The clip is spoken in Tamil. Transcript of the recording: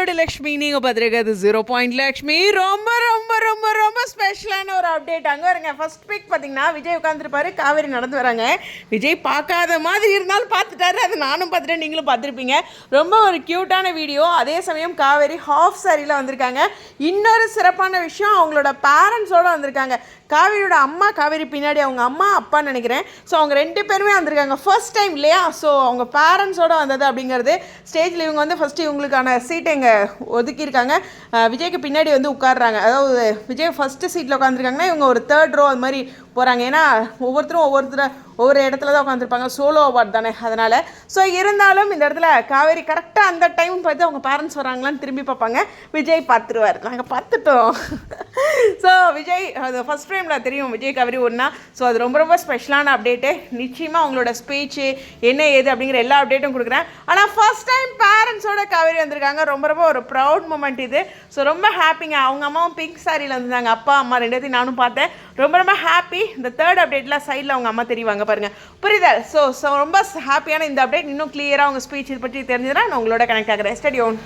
பாலோட லக்ஷ்மி நீங்கள் பார்த்துருக்கிறது 0 லக்ஷ்மி. ரொம்ப ரொம்ப ரொம்ப ரொம்ப ஸ்பெஷலான ஒரு அப்டேட். அங்கே வருங்க ஃபர்ஸ்ட் பிக் பார்த்தீங்கன்னா விஜய் உட்காந்துருப்பாரு, காவேரி நடந்து வராங்க. விஜய் பார்க்காத மாதிரி இருந்தாலும் பார்த்துட்டாரு, அது நானும் பார்த்துட்டேன், நீங்களும் பார்த்துருப்பீங்க. ரொம்ப ஒரு க்யூட்டான வீடியோ. அதே சமயம் காவேரி ஹாஃப் சாரியில் வந்திருக்காங்க. இன்னொரு சிறப்பான விஷயம், அவங்களோட பேரண்ட்ஸோடு வந்திருக்காங்க. காவேரியோட அம்மா, காவேரி பின்னாடி அவங்க அம்மா அப்பான்னு நினைக்கிறேன். ஸோ அவங்க 2 பேருமே வந்திருக்காங்க ஃபர்ஸ்ட் டைம் இல்லையா. ஸோ அவங்க பேரண்ட்ஸோடு வந்தது அப்படிங்கிறது. ஸ்டேஜில் இவங்க வந்து ஃபஸ்ட்டு இவங்களுக்கான சீட்டை இங்கே ஒதுக்கியிருக்காங்க. விஜய்க்கு பின்னாடி வந்து உட்காடுறாங்க. அதாவது விஜய் ஃபஸ்ட்டு சீட்டில் உட்காந்துருக்காங்கன்னா இவங்க ஒரு 3rd row அது மாதிரி போகிறாங்க. ஏன்னா ஒவ்வொருத்தரும் ஒவ்வொரு இடத்துல தான் உட்காந்துருப்பாங்க, சோலோ அவார்ட் தானே, அதனால். ஸோ இருந்தாலும் இந்த இடத்துல காவேரி கரெக்டாக அந்த டைம் பார்த்து அவங்க பேரண்ட்ஸ் வராங்களான்னு திரும்பி பார்ப்பாங்க. விஜய் பார்த்துருவார், நாங்கள் பார்த்துட்டோம். ஸோ விஜய் அது ஃபஸ்ட் டைமில் தெரியும் விஜய் காவேரி ஒன்றா. ஸோ அது ரொம்ப ரொம்ப ஸ்பெஷலான அப்டேட்டு. நிச்சயமாக அவங்களோட ஸ்பீச்சு என்ன ஏது அப்படிங்கிற எல்லா அப்டேட்டும் கொடுக்குறேன். ஆனால் ஃபஸ்ட் டைம் பேரண்ட்ஸோட காவேரி வந்திருக்காங்க. ரொம்ப ரொம்ப ஒரு ப்ரௌட் மூமெண்ட் இது. ஸோ ரொம்ப ஹாப்பிங்க. அவங்க அம்மாவும் பிங்க் சாரியில் வந்திருந்தாங்க, அப்பா அம்மா 2த்தையும் நானும் பார்த்தேன். ரொம்ப ரொம்ப ஹாப்பி. இந்த 3rd அப்டேட்டில் சைடில் அவங்க அம்மா தெரிவாங்க பாருங்கள், புரியுதா? ஸோ ரொம்ப ஹாப்பியான இந்த அப்டேட். இன்னும் கிளியராக அவங்க ஸ்பீச் இது பற்றி தெரிஞ்சதுன்னா நான் உங்களோட கனெக்ட் ஆகிறேன். Study own.